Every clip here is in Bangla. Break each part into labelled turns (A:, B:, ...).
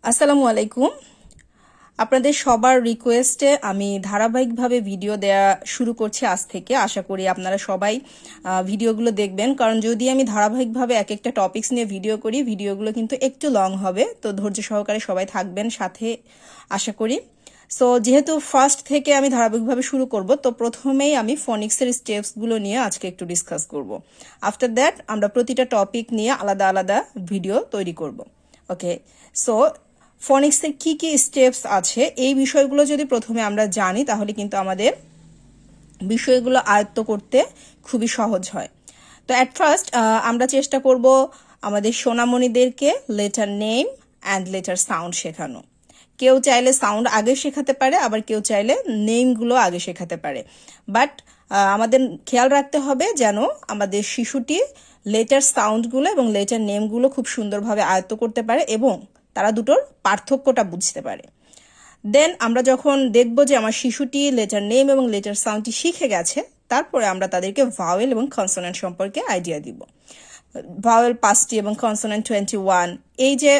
A: আসসালামু আলাইকুম। আপনাদের সবার রিকোয়েস্টে আমি ধারাবাহিকভাবে ভিডিও দেয়া শুরু করছি আজ থেকে। আশা করি আপনারা সবাই ভিডিওগুলো দেখবেন, কারণ যদি আমি ধারাবাহিকভাবে এক একটা টপিকস নিয়ে ভিডিও করি, ভিডিওগুলো কিন্তু একটু লং হবে। তো ধৈর্য সহকারে সবাই থাকবেন সাথে, আশা করি। সো যেহেতু ফার্স্ট থেকে আমি ধারাবাহিকভাবে শুরু করব, তো প্রথমেই আমি ফনিক্সের স্টেপসগুলো নিয়ে আজকে একটু ডিসকাস করব। আফটার দ্যাট আমরা প্রতিটা টপিক নিয়ে আলাদা আলাদা ভিডিও তৈরি করব। ওকে, সো ফনিক্সের কি কি স্টেপস আছে এই বিষয়গুলো যদি প্রথমে আমরা জানি, তাহলে কিন্তু আমাদের বিষয়গুলো আয়ত্ত করতে খুবই সহজ হয়। তো অ্যাট ফার্স্ট আমরা চেষ্টা করব আমাদের সোনামণিদেরকে letter name and letter sound শেখানো। কেউ চাইলে সাউন্ড আগে শেখাতে পারে, আবার কেউ চাইলে নেমগুলো আগে শেখাতে পারে। বাট আমাদের খেয়াল রাখতে হবে যেন আমাদের শিশুটি লেটার সাউন্ডগুলো এবং লেটার নেমগুলো খুব সুন্দরভাবে আয়ত্ত করতে পারে এবং তারা দুটোর পার্থক্যটা বুঝতে পারে। দেন আমরা যখন দেখব যে আমার শিশুটি লেটার নেম এবং লেটার সাউন্ডটি শিখে গেছে, তারপরে আমরা তাদেরকে ভাওয়েল এবং কনসোনেন্ট সম্পর্কে আইডিয়া দিব। ভাওয়েল 5টি এবং কনসোনেন্ট 21, এই যে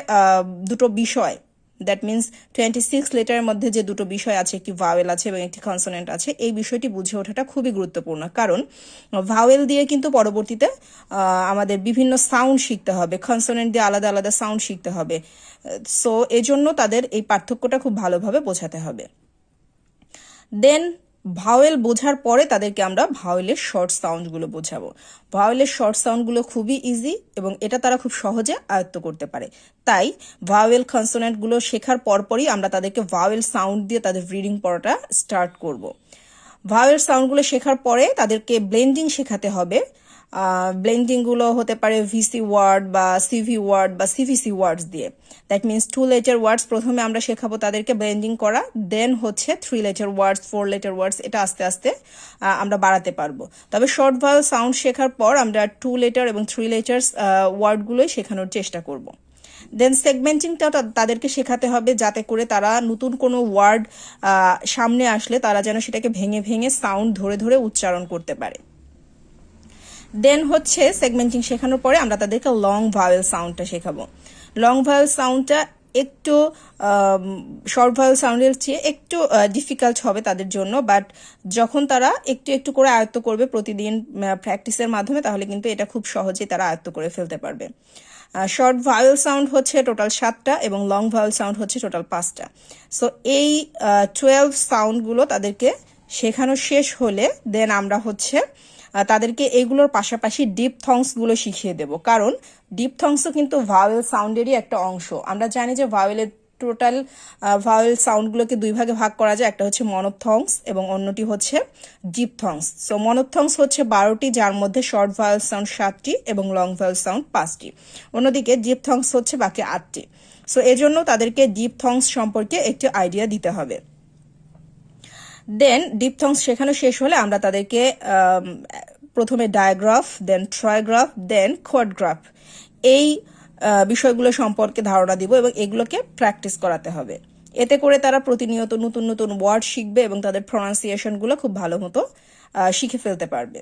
A: দুটো বিষয়, দ্যাট মিনস 26 লেটারের মধ্যে যে দুটো বিষয় আছে, একটি ভাওয়েল আছে এবং একটি কনসোনেন্ট আছে, এই বিষয়টি বুঝে ওঠাটা খুবই গুরুত্বপূর্ণ। কারণ ভাওয়েল দিয়ে কিন্তু পরবর্তীতে আমাদের বিভিন্ন সাউন্ড শিখতে হবে, কনসোনেন্ট দিয়ে আলাদা আলাদা সাউন্ড শিখতে হবে। সো এজন্য তাদের এই পার্থক্যটা খুব ভালোভাবে বোঝাতে হবে। দেন ভাওয়েল বোঝার পরে তাদেরকে আমরা ভাওয়েলের শর্ট সাউন্ডগুলো বোঝাবো। ভাওয়েলের শর্ট সাউন্ডগুলো খুবই ইজি এবং এটা তারা খুব সহজে আয়ত্ত করতে পারে। তাই ভাওয়েল কনসোনেন্টগুলো শেখার পরপরই আমরা তাদেরকে ভাওয়েল সাউন্ড দিয়ে তাদের রিডিং পড়াটা স্টার্ট করব। ভাওয়েল সাউন্ডগুলো শেখার পরে তাদেরকে ব্লেন্ডিং শেখাতে হবে। ব্লেন্ডিংগুলো হতে পারে ভিসি ওয়ার্ড বা সিভি ওয়ার্ড বা সিভিসি ওয়ার্ডস দিয়ে। দ্যাট মিনস 2 লেটার ওয়ার্ডস প্রথমে আমরা শেখাবো তাদেরকে ব্লেন্ডিং করা, দেন হচ্ছে 3 লেটার ওয়ার্ডস, 4 লেটার ওয়ার্ডস, এটা আস্তে আস্তে আমরা বাড়াতে পারবো। তবে শর্ট ভাওয়েল সাউন্ড শেখার পর আমরা 2 লেটার এবং 3 লেটার্স ওয়ার্ডগুলোই শেখানোর চেষ্টা করব। দেন সেগমেন্টিংটা তাদেরকে শেখাতে হবে, যাতে করে তারা নতুন কোনো ওয়ার্ড সামনে আসলে তারা যেন সেটাকে ভেঙে ভেঙে সাউন্ড ধরে ধরে উচ্চারণ করতে পারে। দেন হচ্ছে সেগমেন্টিং শেখানোর পরে আমরা তাদেরকে লং ভাওয়েল সাউন্ডটা শেখাবো। লং ভাওয়েল সাউন্ডটা একটু শর্ট ভাওয়েল সাউন্ডের চেয়ে একটু ডিফিকাল্ট হবে তাদের জন্য, বাট যখন তারা একটু একটু করে আয়ত্ত করবে প্রতিদিন প্র্যাকটিসের মাধ্যমে, তাহলে কিন্তু এটা খুব সহজেই তারা আয়ত্ত করে ফেলতে পারবে। শর্ট ভাওয়েল সাউন্ড হচ্ছে টোটাল 7টা এবং লং ভাওয়েল সাউন্ড হচ্ছে টোটাল 5টা। সো এই 12 সাউন্ডগুলো তাদেরকে শেখানো শেষ হলে দেন আমরা হচ্ছে তাদেরকে এইগুলোর পাশাপাশি ডিপ থংসগুলো শিখিয়ে দেব, কারণ ডিপ থংসও কিন্তু ভাওয়েল সাউন্ডেরই একটা অংশ। আমরা জানি যে ভাওয়েলের টোটাল ভাওয়েল সাউন্ডগুলোকে 2 ভাগে ভাগ করা যায়, একটা হচ্ছে মনোথংস এবং অন্যটি হচ্ছে ডিপ থংস। সো মনোথংস হচ্ছে 12টি, যার মধ্যে শর্ট ভাওয়েল সাউন্ড 7টি এবং লং ভাওয়েল সাউন্ড 5টি। অন্যদিকে ডিপ থংস হচ্ছে বাকি 8টি। সো এজন্য তাদেরকে ডিপ থংস সম্পর্কে একটু আইডিয়া দিতে হবে। দেন ডিপথংস শেখানো শেষ হলে আমরা তাদেরকে প্রথমে ডায়াগ্রাফ, দেন ট্রাইগ্রাফ, দেন কোয়াডগ্রাফ, এই বিষয়গুলো সম্পর্কে ধারণা দিব এবং এগুলোকে প্র্যাকটিস করাতে হবে। এতে করে তারা প্রতিনিয়ত নতুন নতুন ওয়ার্ড শিখবে এবং তাদের প্রনাউন্সিয়েশনগুলো খুব ভালো মতো শিখে ফেলতে পারবে।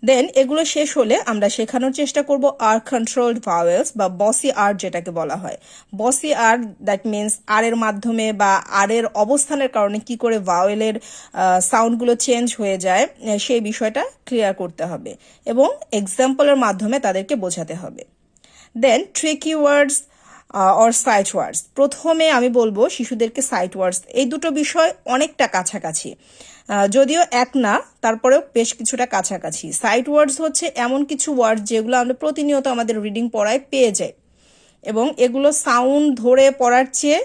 A: দেন এগুলো শেষ হলে আমরা শেখানোর চেষ্টা করব আর কন্ট্রোলড ভাওয়েলস বা বসি আর, যেটাকে বলা হয় বসি আর। দ্যাট মিনস আর এর মাধ্যমে বা আর এর অবস্থানের কারণে কি করে ভাওয়েলের সাউন্ডগুলো চেঞ্জ হয়ে যায়, সেই বিষয়টা ক্লিয়ার করতে হবে এবং এক্সাম্পলের মাধ্যমে তাদেরকে বোঝাতে হবে। দেন ট্রিকি ওয়ার্ডস অর সাইট ওয়ার্ডস। প্রথমে আমি বলবো শিশুদেরকে সাইট ওয়ার্ডস, এই দুটো বিষয় অনেকটা কাছাকাছি, যদিও এক না, তারপরেও বেশ কিছুটা কাছাকাছি। সাইট ওয়ার্ডস হচ্ছে এমন কিছু ওয়ার্ড যেগুলো আমরা প্রতিনিয়ত আমাদের রিডিং পড়ায় পেয়ে যাই এবং এগুলো সাউন্ড ধরে পড়ার চেয়ে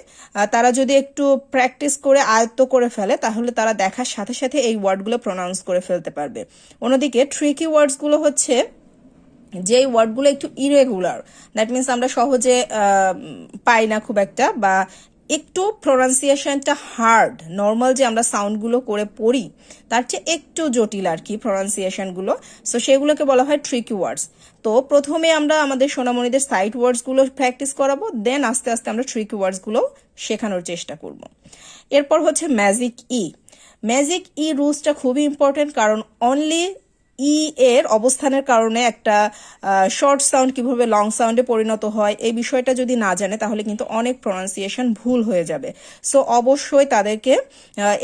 A: তারা যদি একটু প্র্যাকটিস করে আয়ত্ত করে ফেলে, তাহলে তারা দেখার সাথে সাথে এই ওয়ার্ডগুলো প্রনাউন্স করে ফেলতে পারবে। অন্যদিকে ট্রিকি ওয়ার্ডসগুলো হচ্ছে যে ওয়ার্ডগুলো একটু ইরেগুলার, দ্যাট মিনস আমরা সহজে পাই না খুব একটা, বা একটু প্রোনাউন্সিয়েশনটা হার্ড, নর্মাল যে আমরা সাউন্ডগুলো করে পড়ি তার চেয়ে একটু জটিল আর কি প্রোনাউন্সিয়েশনগুলো। সো সেগুলোকে বলা হয় ট্রিকি ওয়ার্ডস। তো প্রথমে আমরা আমাদের সোনামণিদের সাইট ওয়ার্ডসগুলো প্র্যাকটিস করাবো, দেন আস্তে আস্তে আমরা ট্রিকি ওয়ার্ডসগুলো শেখানোর চেষ্টা করব। এরপর হচ্ছে ম্যাজিক ই। ম্যাজিক ই রুলসটা খুবই ইম্পর্টেন্ট, কারণ অনলি ই এর অবস্থানের কারণে একটা শর্ট সাউন্ড কিভাবে লং সাউন্ডে পরিণত হয় এই বিষয়টা যদি না জানে তাহলে কিন্তু অনেক প্রনাউন্সিয়েশন ভুল হয়ে যাবে। সো অবশ্যই তাদেরকে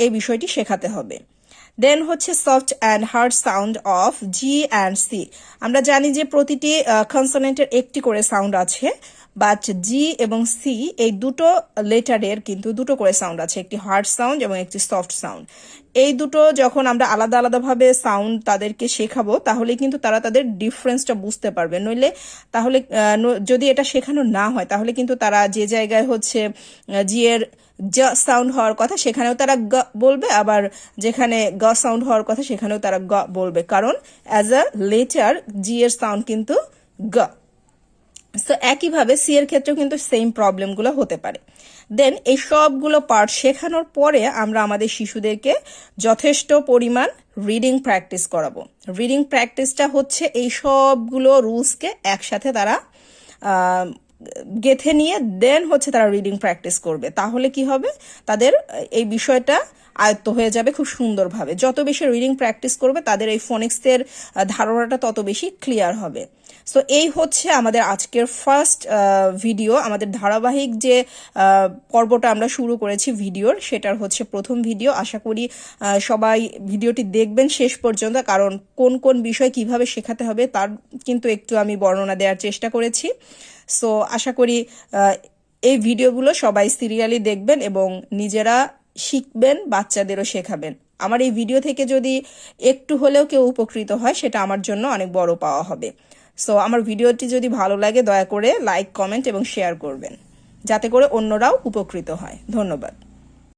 A: এই বিষয়টি শেখাতে হবে। দেন হচ্ছে soft and hard sound of G and C. আমরা জানি যে প্রতিটি কনসোনেন্টের একটি করে সাউন্ড আছে, বাট জি এবং সি এই দুটো লেটারের কিন্তু দুটো করে সাউন্ড আছে, একটি হার্ড সাউন্ড এবং একটি সফট সাউন্ড। এই দুটো যখন আমরা আলাদা আলাদাভাবে সাউন্ড তাদেরকে শেখাবো তাহলে কিন্তু তারা তাদের ডিফারেন্সটা বুঝতে পারবে। নইলে তাহলে যদি এটা শেখানো না হয় তাহলে কিন্তু তারা যে জায়গায় হচ্ছে জি এর জ সাউন্ড হওয়ার কথা সেখানেও তারা গ বলবে, আবার যেখানে গ সাউন্ড হওয়ার কথা সেখানেও তারা গ বলবে, কারণ অ্যাজ আ লেটার জি এর সাউন্ড কিন্তু গ। সো একইভাবে সি এর ক্ষেত্রেও কিন্তু সেম প্রবলেমগুলো হতে পারে। দেন এই সবগুলো পার্ট শেখানোর পরে আমরা আমাদের শিশুদেরকে যথেষ্ট পরিমাণ রিডিং প্র্যাকটিস করাবো। রিডিং প্র্যাকটিসটা হচ্ছে এই সবগুলো রুলসকে একসাথে তারা গেঁথে নিয়ে দেন হচ্ছে তারা রিডিং প্র্যাকটিস করবে। তাহলে কি হবে, তাদের এই বিষয়টা আয়ত্ত হয়ে যাবে খুব সুন্দরভাবে। যত বেশি রিডিং প্র্যাকটিস করবে তাদের এই ফোনিক্সের ধারণাটা তত বেশি ক্লিয়ার হবে। সো এই হচ্ছে আমাদের আজকের ফার্স্ট ভিডিও। আমাদের ধারাবাহিক যে পর্বটা আমরা শুরু করেছি ভিডিওর, সেটার হচ্ছে প্রথম ভিডিও। আশা করি সবাই ভিডিওটি দেখবেন শেষ পর্যন্ত, কারণ কোন কোন বিষয় কিভাবে শেখাতে হবে তার কিন্তু একটু আমি বর্ণনা দেওয়ার চেষ্টা করেছি। সো আশা করি এই ভিডিওগুলো সবাই সিরিয়ালি দেখবেন এবং নিজেরা শিখবেন, বাচ্চাদেরও শেখাবেন। আমার এই ভিডিও থেকে যদি একটু হলেও কেউ উপকৃত হয় সেটা আমার জন্য অনেক বড় পাওয়া হবে। সো আমার ভিডিওটি যদি ভালো লাগে দয়া করে লাইক, কমেন্ট এবং শেয়ার করবেন, যাতে করে অন্যরাও উপকৃত হয়। ধন্যবাদ।